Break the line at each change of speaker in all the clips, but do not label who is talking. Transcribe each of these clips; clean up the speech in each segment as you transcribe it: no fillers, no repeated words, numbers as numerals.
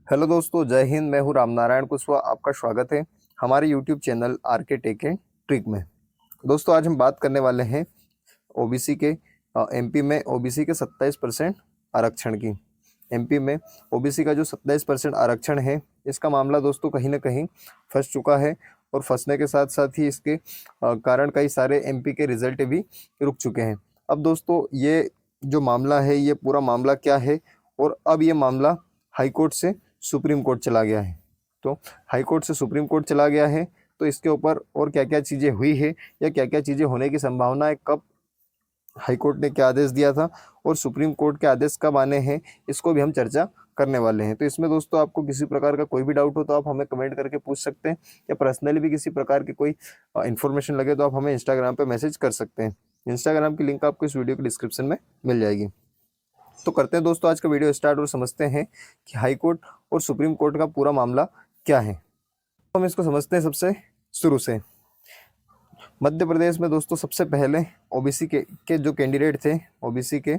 Hello दोस्तों, जय हिंद। मैं हूं रामनारायण कुशवाहा। आपका स्वागत है हमारे यूट्यूब चैनल आर के टेक एंड ट्रिक में। दोस्तों, आज हम बात करने वाले हैं ओबीसी के एमपी में ओबीसी के 27% आरक्षण की। एमपी में ओबीसी का जो 27% आरक्षण है, इसका मामला दोस्तों कहीं ना कहीं फंस चुका है और फंसने के साथ साथ ही इसके कारण कई सारे एमपी के रिजल्ट भी रुक चुके हैं। अब दोस्तों, ये जो मामला है, ये पूरा मामला क्या है, और अब ये मामला हाई कोर्ट से सुप्रीम कोर्ट चला गया है। तो हाई कोर्ट से सुप्रीम कोर्ट चला गया है, तो इसके ऊपर और क्या क्या चीज़ें हुई है या क्या क्या चीज़ें होने की संभावना है, कब हाई कोर्ट ने क्या आदेश दिया था और सुप्रीम कोर्ट के आदेश कब आने हैं, इसको भी हम चर्चा करने वाले हैं। तो इसमें दोस्तों आपको किसी प्रकार का कोई भी डाउट हो तो आप हमें कमेंट करके पूछ सकते हैं, या पर्सनली भी किसी प्रकार की कोई इन्फॉर्मेशन लगे तो आप हमें इंस्टाग्राम पे मैसेज कर सकते हैं। इंस्टाग्राम की लिंक आपको इस वीडियो के डिस्क्रिप्शन में मिल जाएगी। तो करते हैं दोस्तों आज का वीडियो स्टार्ट और समझते हैं कि हाई कोर्ट और सुप्रीम कोर्ट का पूरा मामला क्या है। तो हम इसको समझते हैं सबसे शुरू से। मध्य प्रदेश में दोस्तों सबसे पहले ओबीसी के जो कैंडिडेट थे, ओबीसी के,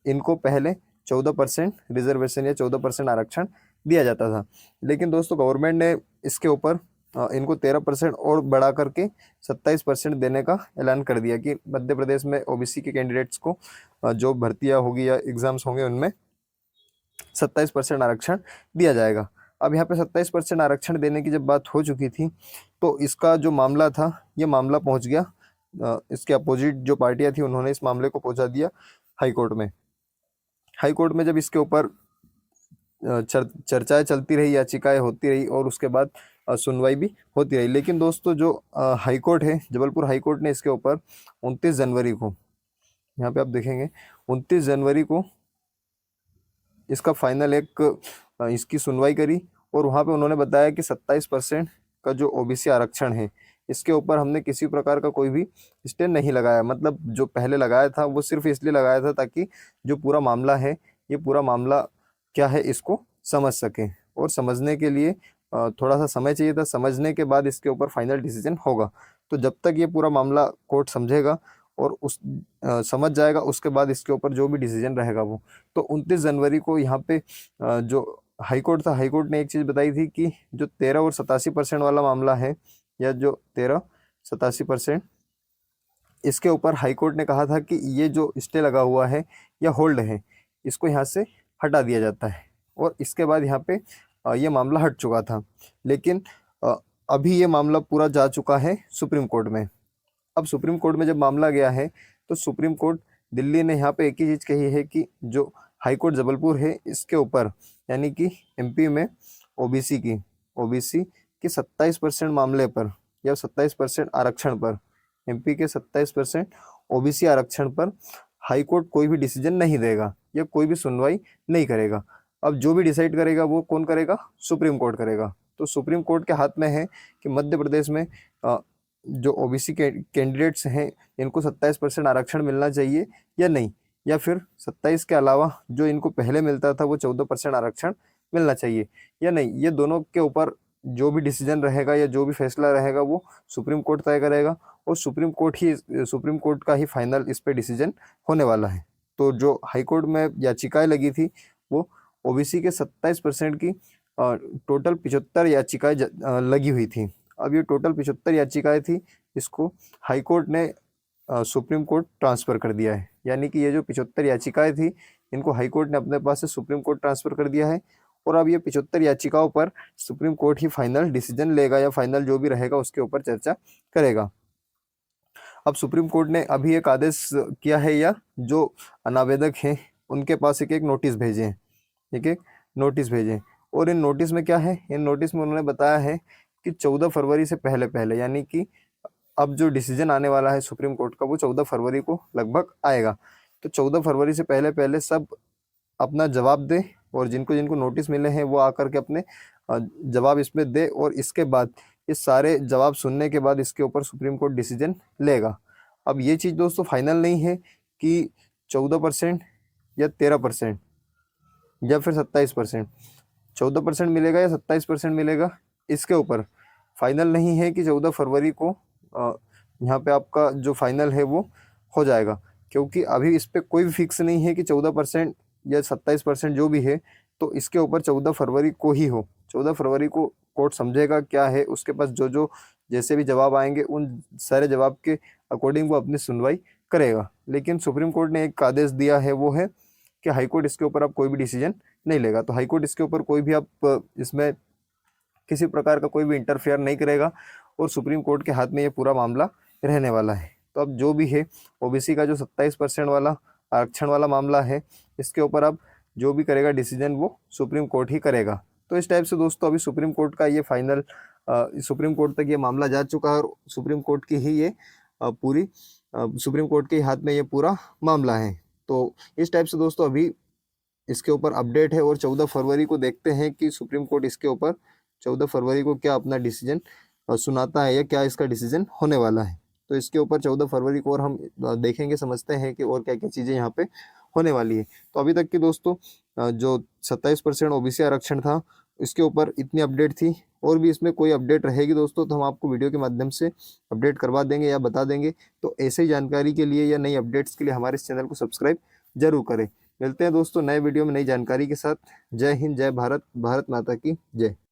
इनको पहले 14% रिजर्वेशन या 14% आरक्षण दिया जाता था। लेकिन दोस्तों गवर्नमेंट ने इसके ऊपर इनको 13% और बढ़ा करके 27% देने का ऐलान कर दिया कि मध्य प्रदेश में ओबीसी के कैंडिडेट्स को जो भर्तियां होगी या एग्जाम्स होंगे उनमें 27% आरक्षण दिया जाएगा। अब यहाँ पे 27% आरक्षण देने की जब बात हो चुकी थी, तो इसका जो मामला था, ये मामला पहुँच गया, इसके अपोजिट जो पार्टियां थी उन्होंने इस मामले को पहुँचा दिया हाई कोर्ट में। हाई कोर्ट में जब इसके ऊपर चर्चाएं चलती रही, याचिकाएं होती रही और उसके बाद सुनवाई भी होती रही। लेकिन दोस्तों जो हाई कोर्ट है, जबलपुर हाई कोर्ट ने इसके ऊपर 29 जनवरी को, यहाँ पे आप देखेंगे 29 जनवरी को इसका फाइनल इसकी सुनवाई करी, और वहाँ पे उन्होंने बताया कि 27% का जो ओबीसी आरक्षण है, इसके ऊपर हमने किसी प्रकार का कोई भी स्टे नहीं लगाया। मतलब जो पहले लगाया था वो सिर्फ इसलिए लगाया था ताकि जो पूरा मामला है, ये पूरा मामला क्या है, इसको समझ सकें। और समझने के लिए थोड़ा सा समय चाहिए था, समझने के बाद इसके ऊपर फाइनल डिसीजन होगा। तो जब तक ये पूरा मामला कोर्ट समझेगा और समझ जाएगा, उसके बाद इसके ऊपर जो भी डिसीजन रहेगा वो। तो 29 जनवरी को यहाँ पे जो हाई कोर्ट था, हाई कोर्ट ने एक चीज़ बताई थी कि जो 13 और 87% वाला मामला है, या जो 13-87%, इसके ऊपर हाई कोर्ट ने कहा था कि ये जो स्टे लगा हुआ है या होल्ड है, इसको यहाँ से हटा दिया जाता है। और इसके बाद यहाँ पे ये मामला हट चुका था। लेकिन अभी ये मामला पूरा जा चुका है सुप्रीम कोर्ट में। अब सुप्रीम कोर्ट में जब मामला गया है, तो सुप्रीम कोर्ट दिल्ली ने यहाँ पे एक ही चीज़ कही है कि जो हाई कोर्ट जबलपुर है, इसके ऊपर यानी कि एमपी में ओबीसी की 27% मामले पर या 27% आरक्षण पर, एमपी के 27% ओबीसी आरक्षण पर हाई कोर्ट कोई भी डिसीजन नहीं देगा या कोई भी सुनवाई नहीं करेगा। अब जो भी डिसाइड करेगा वो कौन करेगा? सुप्रीम कोर्ट करेगा। तो सुप्रीम कोर्ट के हाथ में है कि मध्य प्रदेश में जो ओबीसी के कैंडिडेट्स हैं, इनको 27% आरक्षण मिलना चाहिए या नहीं, या फिर 27 के अलावा जो इनको पहले मिलता था वो 14% आरक्षण मिलना चाहिए या नहीं। ये दोनों के ऊपर जो भी डिसीजन रहेगा या जो भी फैसला रहेगा वो सुप्रीम कोर्ट तय करेगा, और सुप्रीम कोर्ट का ही फाइनल इस पे डिसीजन होने वाला है। तो जो हाई कोर्ट में याचिकाएं लगी थी, वो ओबीसी के 27% की टोटल 75 याचिकाएं लगी हुई थी। अब ये टोटल 75 याचिकाएं थी, इसको हाई कोर्ट ने सुप्रीम कोर्ट ट्रांसफ़र कर दिया है। यानी कि ये जो 75 याचिकाएं थी, इनको हाई कोर्ट ने अपने पास से सुप्रीम कोर्ट ट्रांसफ़र कर दिया है, और अब ये 75 याचिकाओं पर सुप्रीम कोर्ट ही फाइनल डिसीजन लेगा या फाइनल जो भी रहेगा उसके ऊपर चर्चा करेगा। अब सुप्रीम कोर्ट ने अभी एक आदेश किया है, या जो अनावेदक हैं उनके पास एक नोटिस भेजे हैं, एक नोटिस भेजे। और इन नोटिस में क्या है? इन नोटिस में उन्होंने बताया है कि 14 फरवरी से पहले पहले, यानी कि अब जो डिसीजन आने वाला है सुप्रीम कोर्ट का, वो 14 फरवरी को लगभग आएगा। तो 14 फरवरी से पहले पहले सब अपना जवाब दे, और जिनको जिनको नोटिस मिले हैं वो आकर के अपने जवाब इसमें दे, और इसके बाद ये सारे जवाब सुनने के बाद इसके ऊपर सुप्रीम कोर्ट डिसीजन लेगा। अब ये चीज़ दोस्तों फाइनल नहीं है कि 14% या 13% या फिर 27%, 14% मिलेगा या 27% मिलेगा, इसके ऊपर फाइनल नहीं है कि 14 फरवरी को यहाँ पे आपका जो फाइनल है वो हो जाएगा। क्योंकि अभी इस पर कोई भी फिक्स नहीं है कि 14% या 27% जो भी है, तो तो इसके ऊपर 14 फरवरी को ही हो। 14 फरवरी को कोर्ट समझेगा क्या है, उसके पास जो जो जैसे भी जवाब आएंगे उन सारे जवाब के अकॉर्डिंग वो अपनी सुनवाई करेगा। लेकिन सुप्रीम कोर्ट ने एक आदेश दिया है, वो है कि हाई कोर्ट इसके ऊपर अब कोई भी डिसीजन नहीं लेगा। तो हाई कोर्ट इसके ऊपर कोई भी अब इसमें किसी प्रकार का कोई भी इंटरफेयर नहीं करेगा और सुप्रीम कोर्ट के हाथ में ये पूरा मामला रहने वाला है। तो अब जो भी है ओबीसी का जो 27% वाला आरक्षण वाला मामला है, इसके ऊपर अब जो भी करेगा डिसीजन वो सुप्रीम कोर्ट ही करेगा। तो इस टाइप से दोस्तों अभी सुप्रीम कोर्ट का ये फाइनल सुप्रीम कोर्ट तक ये मामला जा चुका है और सुप्रीम कोर्ट की ही ये पूरी सुप्रीम कोर्ट के हाथ में ये पूरा मामला है। तो इस टाइप से दोस्तों अभी इसके ऊपर अपडेट है और 14 फरवरी को देखते हैं कि सुप्रीम कोर्ट इसके ऊपर 14 फरवरी को क्या अपना डिसीजन सुनाता है या क्या इसका डिसीजन होने वाला है। तो इसके ऊपर 14 फरवरी को और हम देखेंगे, समझते हैं कि और क्या क्या चीज़ें यहाँ पे होने वाली है। तो अभी तक की दोस्तों जो 27% ओबीसी आरक्षण था, इसके ऊपर इतनी अपडेट थी। और भी इसमें कोई अपडेट रहेगी दोस्तों तो हम आपको वीडियो के माध्यम से अपडेट करवा देंगे या बता देंगे। तो ऐसे ही जानकारी के लिए या नई अपडेट्स के लिए हमारे इस चैनल को सब्सक्राइब जरूर करें। मिलते हैं दोस्तों नए वीडियो में नई जानकारी के साथ। जय हिंद, जय भारत, भारत माता की जय।